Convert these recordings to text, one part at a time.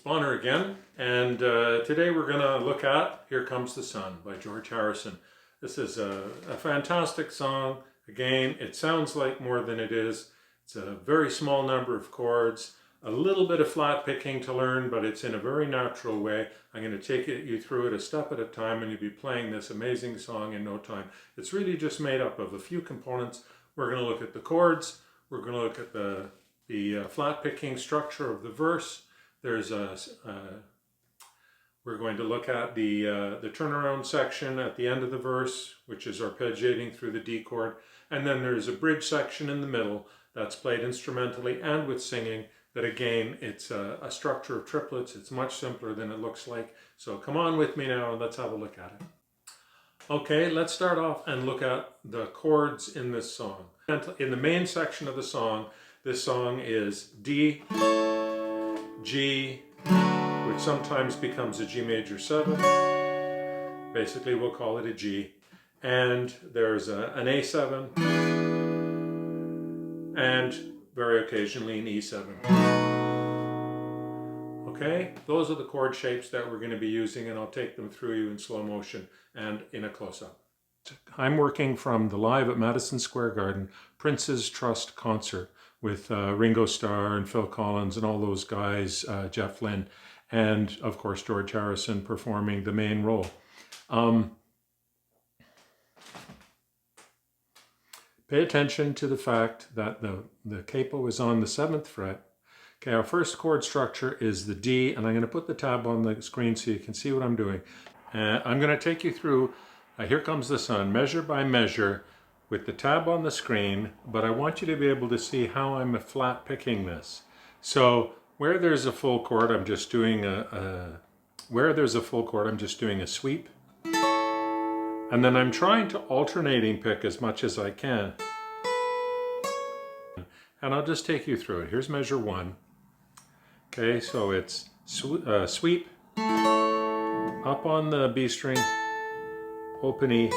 Bonner again, and today we're going to look at Here Comes the Sun by George Harrison. This is a fantastic song. Again, it sounds like more than it is. It's a very small number of chords, a little bit of flat picking to learn, but it's in a very natural way. I'm going to take you through it a step at a time, and you'll be playing this amazing song in no time. It's really just made up of a few components. We're going to look at the chords. We're going to look at the flat picking structure of the verse. We're going to look at the turnaround section at the end of the verse, which is arpeggiating through the D chord. And then there's a bridge section in the middle that's played instrumentally and with singing. That again, it's a structure of triplets. It's much simpler than it looks like. So come on with me now and let's have a look at it. Okay, let's start off and look at the chords in this song. In the main section of the song, this song is D, G, which sometimes becomes a G major 7. Basically, we'll call it a G. And there's an A7, and very occasionally an E7. Okay, those are the chord shapes that we're going to be using, and I'll take them through you in slow motion and in a close-up. I'm working from the Live at Madison Square Garden Prince's Trust concert with Ringo Starr and Phil Collins and all those guys, Jeff Lynne, and of course George Harrison performing the main role. Pay attention to the fact that the capo is on the 7th fret. Okay, our first chord structure is the D, and I'm going to put the tab on the screen so you can see what I'm doing. I'm going to take you through Here Comes the Sun, measure by measure, with the tab on the screen, but I want you to be able to see how I'm flat picking this. So where there's a full chord, I'm just doing a sweep. And then I'm trying to alternating pick as much as I can. And I'll just take you through it. Here's measure 1. Okay, so it's sweep, up on the B string, open E,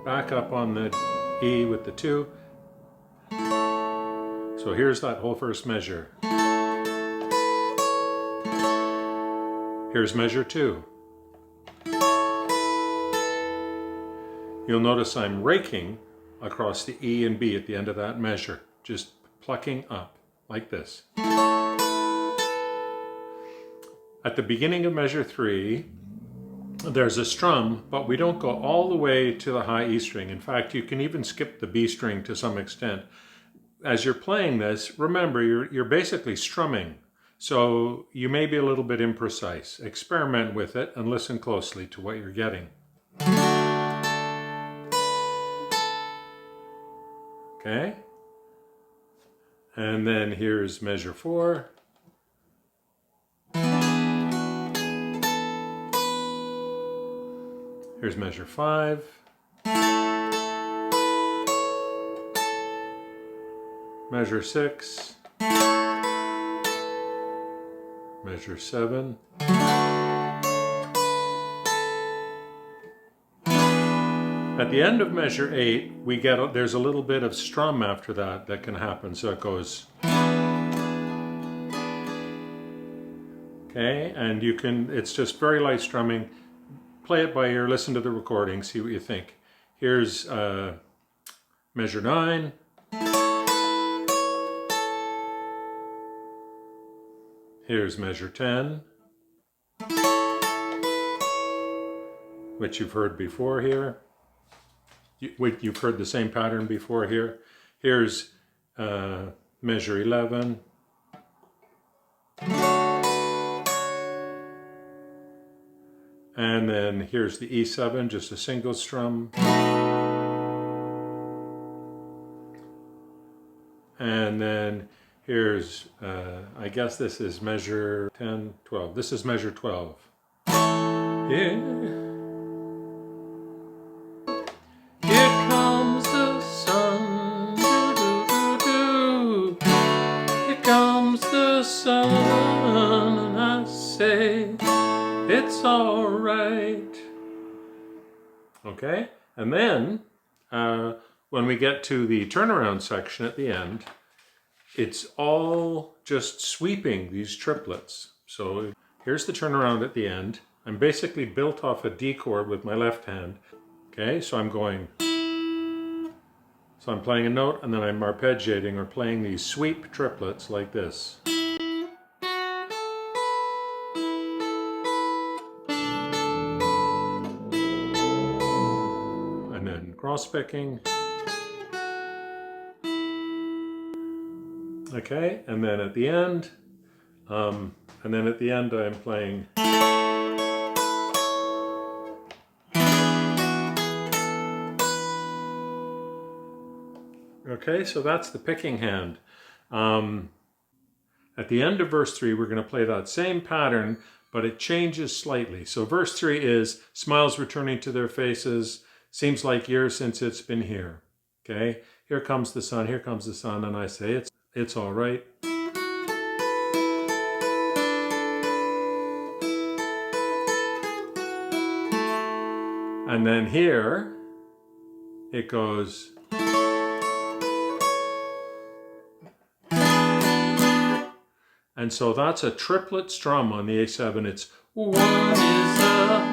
back up on the E with the 2. So here's that whole first measure. Here's measure 2. You'll notice I'm raking across the E and B at the end of that measure, just plucking up like this. At the beginning of measure 3, there's a strum, but we don't go all the way to the high E string. In fact, you can even skip the B string to some extent. As you're playing this, remember, you're basically strumming. So you may be a little bit imprecise. Experiment with it and listen closely to what you're getting. Okay? And then here's measure 4. Here's measure 5. Measure 6. Measure 7. At the end of measure 8, there's a little bit of strum after that can happen. So it goes. Okay, and it's just very light strumming. Play it by ear, listen to the recording, see what you think. Here's measure 9. Here's measure 10, which you've heard before here. You've heard the same pattern before here. Here's measure 11. And then here's the E7, just a single strum. And then here's, I guess this is measure 10, 12. This is measure 12. Here comes the sun, do-do-do-do. Here comes the sun, and I say, it's all right. Okay, and then when we get to the turnaround section at the end, it's all just sweeping these triplets. So here's the turnaround at the end. I'm basically built off a D chord with my left hand. Okay, so I'm going, so I'm playing a note and then I'm arpeggiating or playing these sweep triplets like this. And then cross picking. Okay, and then at the end, I'm playing. Okay, so that's the picking hand. At the end of verse 3, we're going to play that same pattern, but it changes slightly. So verse 3 is smiles returning to their faces, seems like years since it's been here. Okay, here comes the sun, and I say it's all right. And then here it goes. And so that's a triplet strum on the A7. It's 1 is up.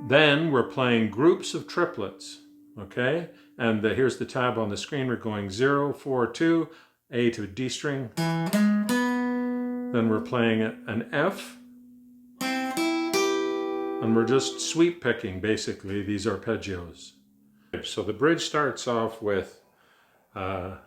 Then we're playing groups of triplets, okay? And here's the tab on the screen. We're going 0, 4, 2, A to D string. Then we're playing an F. And we're just sweep picking, basically, these arpeggios. So the bridge starts off with so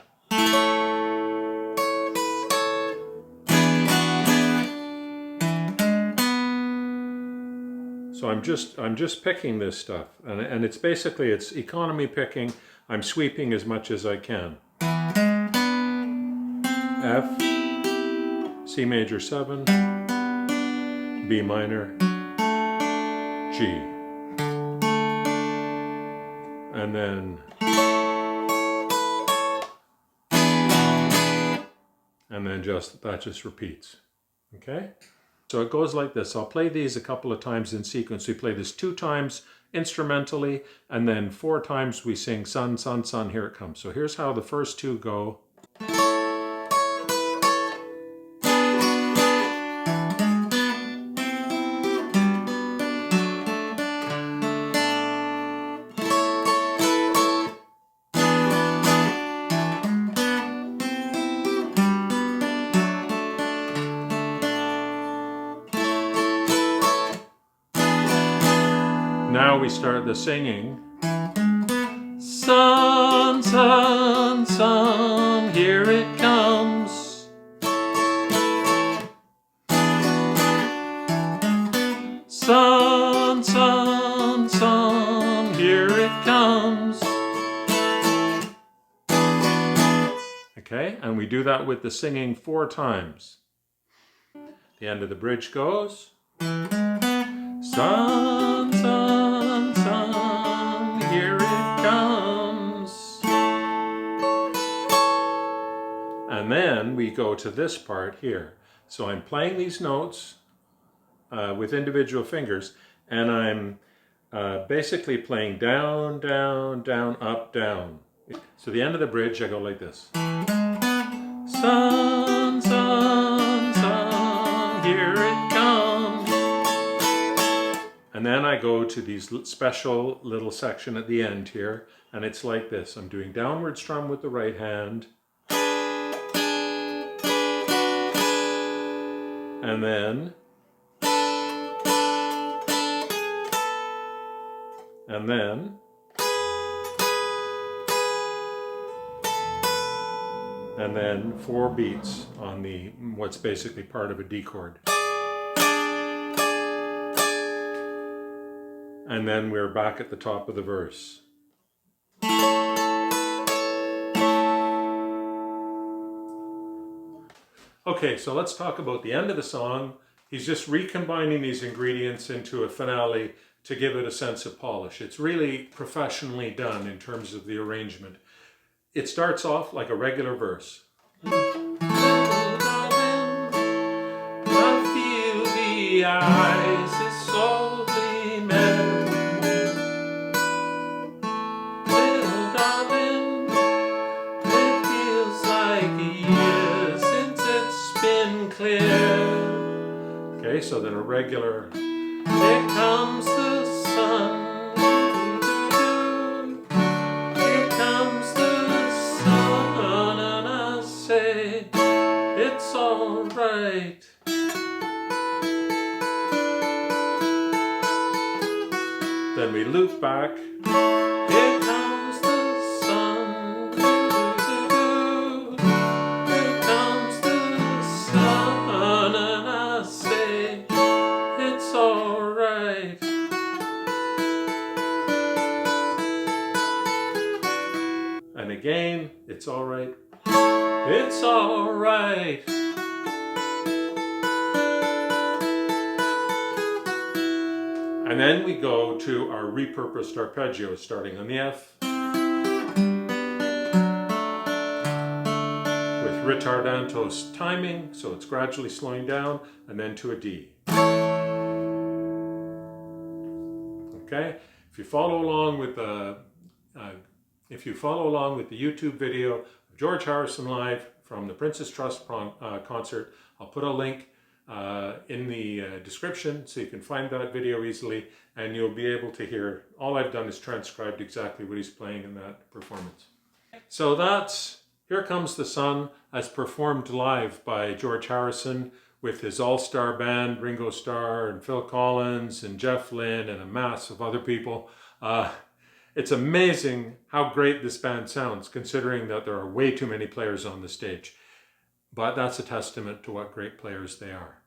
I'm just picking this stuff, and it's basically it's economy picking. I'm sweeping as much as I can. F, C major 7, B minor, G, and then that just repeats. Okay. So it goes like this. I'll play these a couple of times in sequence. We play this 2 times instrumentally, and then 4 times we sing sun, sun, sun, here it comes. So here's how the first 2 go. Now we start the singing. Sun, sun, sun, here it comes. Sun, sun, sun, here it comes. Okay, and we do that with the singing 4 times. The end of the bridge goes. Sun, sun, sun, here it comes. And then we go to this part here. So I'm playing these notes with individual fingers, and I'm basically playing down, down, down, up, down. So the end of the bridge, I go like this. Sun, sun, sun, here it comes. And then I go to these special little section at the end here, and it's like this. I'm doing downward strum with the right hand. And then and then 4 beats on the what's basically part of a D chord. And then we're back at the top of the verse. Okay, so let's talk about the end of the song. He's just recombining these ingredients into a finale to give it a sense of polish. It's really professionally done in terms of the arrangement. It starts off like a regular verse. I feel the eyes is slowly met. Little darling, it feels like years since it's been clear. Okay, so then a regular. Here comes the sun. Here comes the sun, and I say it's all right. Then we loop back. Here comes the sun. Here comes the sun, and I say it's all right. And again, it's all right. It's all right. And then we go to our repurposed arpeggio, starting on the F with ritardantos timing, so it's gradually slowing down, and then to a D. Okay, if you follow along with the YouTube video of George Harrison live from the Princess Trust concert, I'll put a link in the description so you can find that video easily, and you'll be able to hear. All I've done is transcribed exactly what he's playing in that performance. So that's Here Comes the Sun as performed live by George Harrison with his all-star band, Ringo Starr and Phil Collins and Jeff Lynne and a mass of other people. It's amazing how great this band sounds, considering that there are way too many players on the stage. But that's a testament to what great players they are.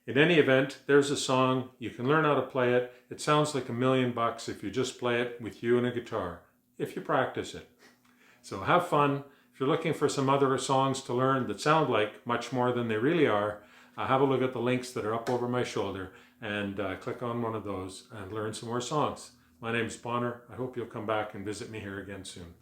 In any event, there's a song. You can learn how to play it. It sounds like $1,000,000 if you just play it with you and a guitar, if you practice it. So have fun. If you're looking for some other songs to learn that sound like much more than they really are, have a look at the links that are up over my shoulder and click on one of those and learn some more songs. My name's Bonner. I hope you'll come back and visit me here again soon.